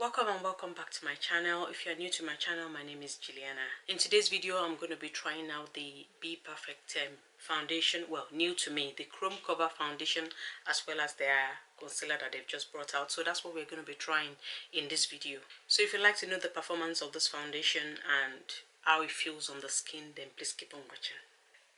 Welcome and welcome back to my channel. If you're new to my channel, my name is Juliana. In today's video, I'm going to be trying out the Bperfect foundation. Well, new to me, the Chrome Cover foundation, as well as their concealer that they've just brought out. So that's what we're going to be trying in this video. So if you'd like to know the performance of this foundation and how it feels on the skin, then please keep on watching.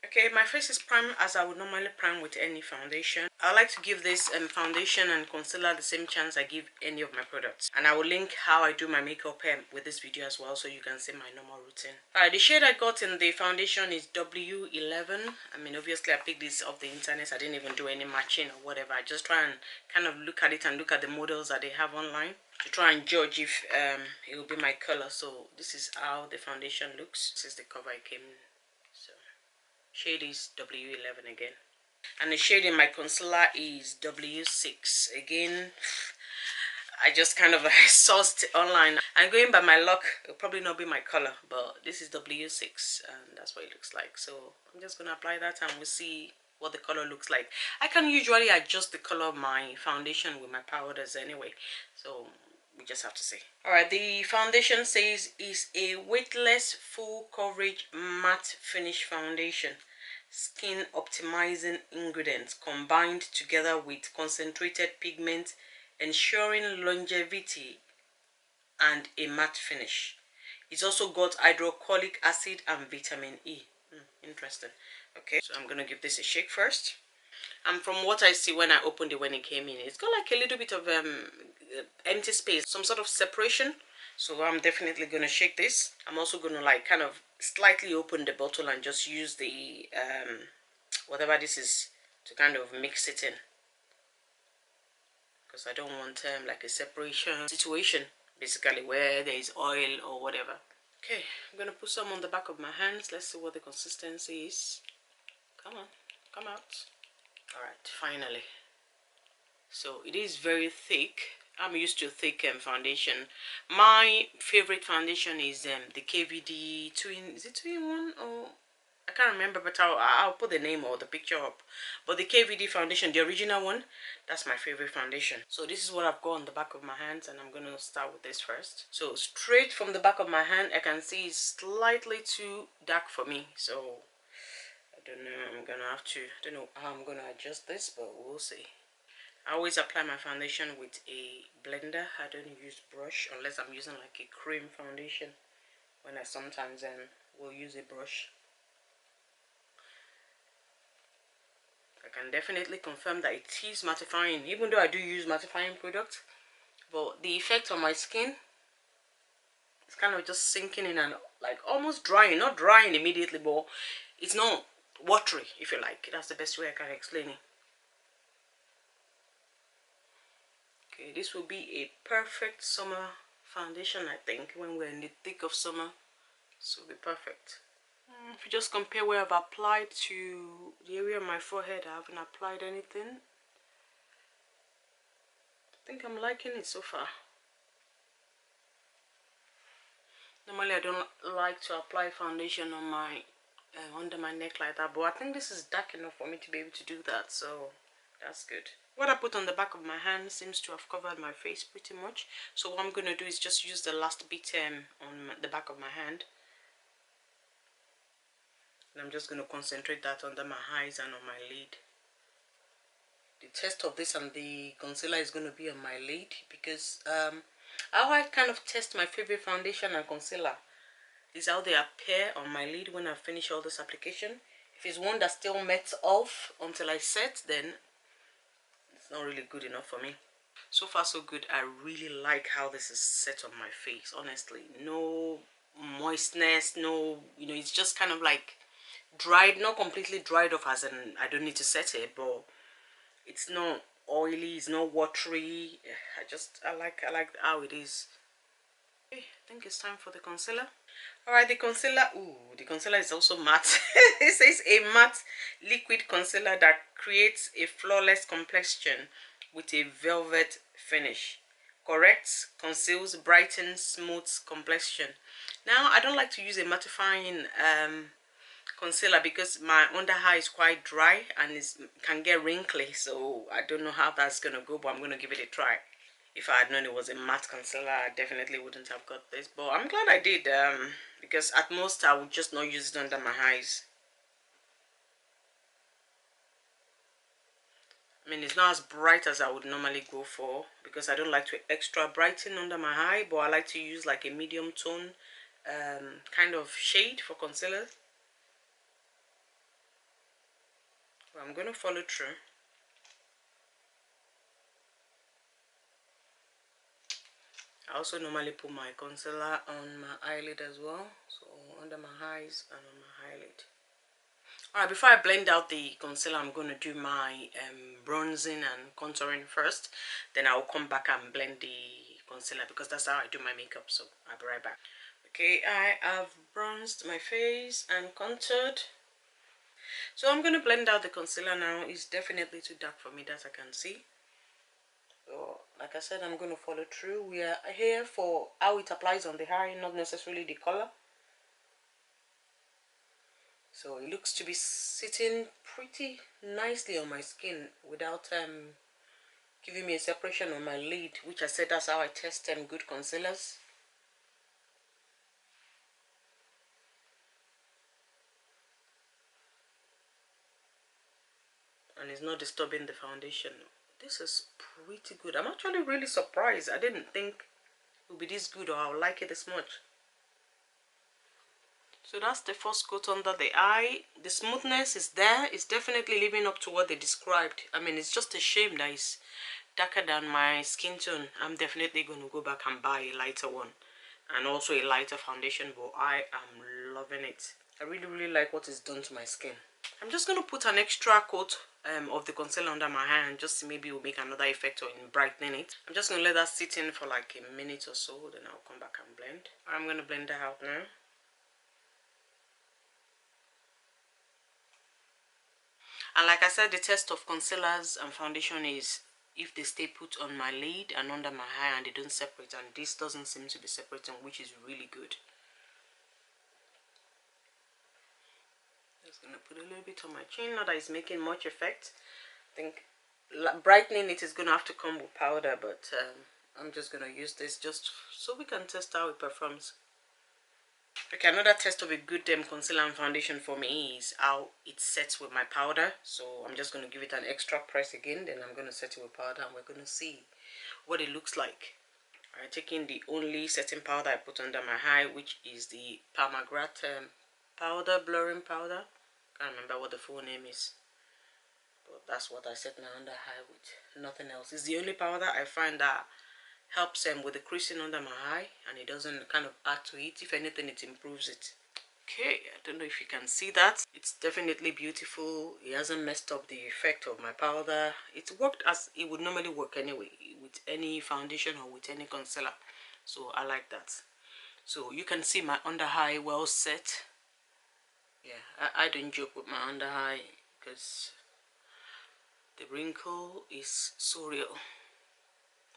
Okay, my face is primed as I would normally prime with any foundation. I like to give this foundation and concealer the same chance I give any of my products. And I will link how I do my makeup with this video as well, so you can see my normal routine. Alright, the shade I got in the foundation is W11. I mean, obviously I picked this off the internet. I didn't even do any matching or whatever. I just try and kind of look at it and look at the models that they have online to try and judge if it will be my color. So this is how the foundation looks. This is the cover I came in. So shade is W11 again. And the shade in my concealer is W6. Again, I just kind of sourced online. And going by my luck, it'll probably not be my color, but this is W6 and that's what it looks like. So I'm just going to apply that and we'll see what the color looks like. I can usually adjust the color of my foundation with my powders anyway. So we just have to see. Alright, the foundation says is a weightless full coverage matte finish foundation. Skin optimizing ingredients combined together with concentrated pigment, ensuring longevity and a matte finish. It's also got hydrochloric acid and vitamin E. Interesting. Okay, so I'm gonna give this a shake first. And from what I see when I opened it when it came in, it's got like a little bit of empty space, some sort of separation. So I'm definitely gonna shake this. I'm also gonna like kind of slightly open the bottle and just use the whatever this is to kind of mix it in, because I don't want like a separation situation basically where there is oil or whatever. Okay, I'm gonna put some on the back of my hands. Let's see what the consistency is. Come on, come out. All right, finally. So it is very thick. I'm used to thick foundation. My favorite foundation is the KVD 2-in, is it 2-in-1 or I can't remember, but I'll put the name or the picture up. But the KVD foundation, the original one, that's my favorite foundation. So this is what I've got on the back of my hands, and I'm gonna start with this first. So straight from the back of my hand, I can see it's slightly too dark for me. So I don't know, I'm gonna have to, I don't know how I'm gonna adjust this, but we'll see. I always apply my foundation with a blender. I don't use brush unless I'm using like a cream foundation, when I sometimes will use a brush. I can definitely confirm that it is mattifying, even though I do use mattifying products, but the effect on my skin is kind of just sinking in and like almost drying, not drying immediately, but it's not watery, if you like. That's the best way I can explain it. Okay, this will be a perfect summer foundation, I think, when we're in the thick of summer. This will be perfect. If you just compare where I've applied to the area of my forehead, I haven't applied anything. I think I'm liking it so far. Normally I don't like to apply foundation on my under my neck like that, but I think this is dark enough for me to be able to do that, so that's good. What I put on the back of my hand seems to have covered my face pretty much. So what I'm going to do is just use the last bit on the back of my hand. And I'm just going to concentrate that under my eyes and on my lid. The test of this and the concealer is going to be on my lid, because how I kind of test my favorite foundation and concealer is how they appear on my lid when I finish all this application. If it's one that still melts off until I set, then it's not really good enough for me. So far so good. I really like how this is set on my face, honestly. No moistness, no, you know, it's just kind of like dried, not completely dried off as in I don't need to set it, but it's not oily, it's not watery. I like how it is. Okay, I think it's time for the concealer. Alright, the concealer is also matte. It says a matte liquid concealer that creates a flawless complexion with a velvet finish. Corrects, conceals, brightens, smooths complexion. Now, I don't like to use a mattifying concealer because my under eye is quite dry and it can get wrinkly, so I don't know how that's gonna go, but I'm gonna give it a try. If I had known it was a matte concealer, I definitely wouldn't have got this. But I'm glad I did, because at most I would just not use it under my eyes. I mean, it's not as bright as I would normally go for, because I don't like to extra brighten under my eye, but I like to use like a medium tone kind of shade for concealer. Well, I'm going to follow through. I also normally put my concealer on my eyelid as well, so under my eyes and on my eyelid. Alright, before I blend out the concealer, I'm going to do my bronzing and contouring first. Then I'll come back and blend the concealer, because that's how I do my makeup. So I'll be right back. Okay, I have bronzed my face and contoured. So I'm going to blend out the concealer now. It's definitely too dark for me, that I can see. So like I said, I'm going to follow through. We are here for how it applies on the eye, not necessarily the color. So it looks to be sitting pretty nicely on my skin without giving me a separation on my lid, which I said that's how I test good concealers. And it's not disturbing the foundation. This is pretty good. I'm actually really surprised. I didn't think it would be this good, or I would like it this much. So that's the first coat under the eye. The smoothness is there. It's definitely living up to what they described. I mean, it's just a shame that it's darker than my skin tone. I'm definitely going to go back and buy a lighter one, and also a lighter foundation, but I am loving it. I really like what it's done to my skin. I'm just going to put an extra coat of the concealer under my hand, just to maybe will make another effect or in brightening it. I'm just going to let that sit in for like a minute or so, then I'll come back and blend. I'm going to blend that out now. And like I said, the test of concealers and foundation is if they stay put on my lid and under my eye and they don't separate, and this doesn't seem to be separating, which is really good. Just gonna put a little bit on my chin, not that it's making much effect. I think brightening it is gonna have to come with powder, but I'm just gonna use this just so we can test how it performs. Okay, another test of a good concealer and foundation for me is how it sets with my powder. So I'm just going to give it an extra press again, then I'm going to set it with powder, and we're going to see what it looks like. Alright, taking the only setting powder I put under my eye, which is the Mcgrath powder, blurring powder. Can't remember what the full name is, but that's what I set my under eye with. Nothing else. It's the only powder I find that helps with the creasing under my eye, and it doesn't kind of add to it. If anything, it improves it. Okay, I don't know if you can see that. It's definitely beautiful. It hasn't messed up the effect of my powder. It worked as it would normally work anyway, with any foundation or with any concealer. So I like that. So you can see my under eye well set. Yeah, I don't joke with my under eye because the wrinkle is so real.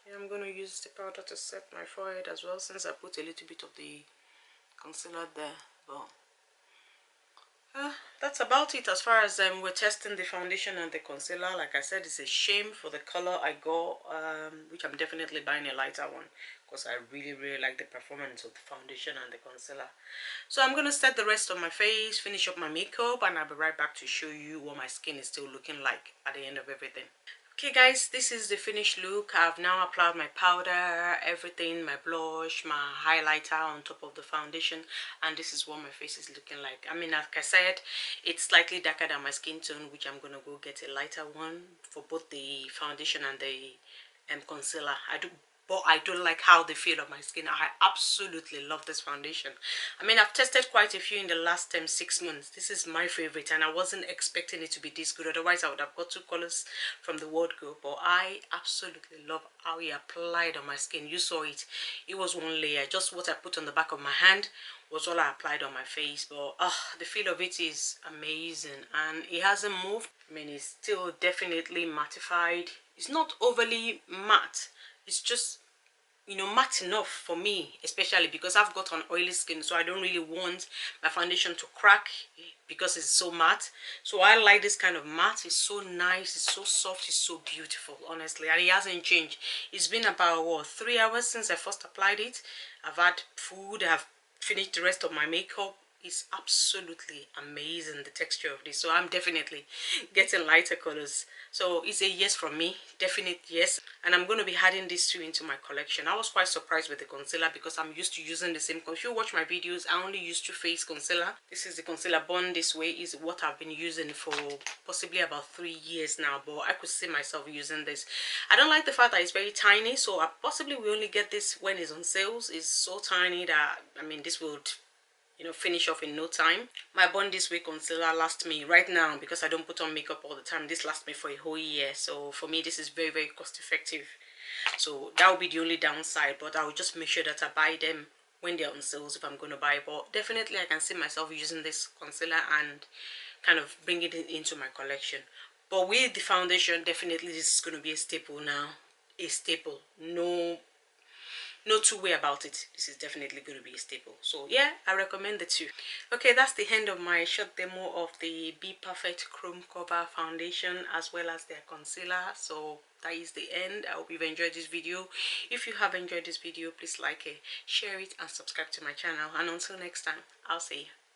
Yeah, I'm going to use the powder to set my forehead as well, since I put a little bit of the concealer there. Well, that's about it as far as we're testing the foundation and the concealer. Like I said, it's a shame for the color I got, which I'm definitely buying a lighter one, because I really like the performance of the foundation and the concealer. So I'm going to set the rest of my face, finish up my makeup, and I'll be right back to show you what my skin is still looking like at the end of everything. Okay guys, this is the finished look. I've now applied my powder, everything, my blush, my highlighter on top of the foundation, and this is what my face is looking like. I mean, like I said, it's slightly darker than my skin tone, which I'm gonna go get a lighter one for both the foundation and the concealer. But I don't like how they feel on my skin. I absolutely love this foundation. I mean, I've tested quite a few in the last 6 months. This is my favorite, and I wasn't expecting it to be this good. Otherwise, I would have got 2 colors from the wardrobe. But I absolutely love how it applied on my skin. You saw it. It was one layer. Just what I put on the back of my hand was all I applied on my face. But the feel of it is amazing, and it hasn't moved. I mean, it's still definitely mattified. It's not overly matte. It's just, you know, matte enough for me, especially because I've got an oily skin, so I don't really want my foundation to crack because it's so matte. So I like this kind of matte. It's so nice, it's so soft, it's so beautiful, honestly, and it hasn't changed. It's been about what, 3 hours since I first applied it. I've had food, I've finished the rest of my makeup. It's absolutely amazing, the texture of this. So I'm definitely getting lighter colors. So it's a yes from me, definite yes. And I'm going to be adding these two into my collection. I was quite surprised with the concealer because I'm used to using the same. If you watch my videos, I only use Too Faced concealer. This is the concealer Born This Way, is what I've been using for possibly about 3 years now, but I could see myself using this. I don't like the fact that it's very tiny, so I possibly will only get this when it's on sales. It's so tiny that, I mean, this would, you know, finish off in no time. My Born This Way concealer lasts me right now, because I don't put on makeup all the time. This lasts me for a whole year, so for me this is very, very cost effective. So that will be the only downside, but I will just make sure that I buy them when they're on sales if I'm going to buy. But definitely I can see myself using this concealer and kind of bring it into my collection. But with the foundation, definitely this is going to be a staple now. A staple. No two way about it. This is definitely going to be a staple. So yeah, I recommend the two. Okay, that's the end of my short demo of the Bperfect Chrome Cover foundation as well as their concealer. So that is the end. I hope you've enjoyed this video. If you have enjoyed this video, please like it, share it, and subscribe to my channel. And until next time, I'll see you.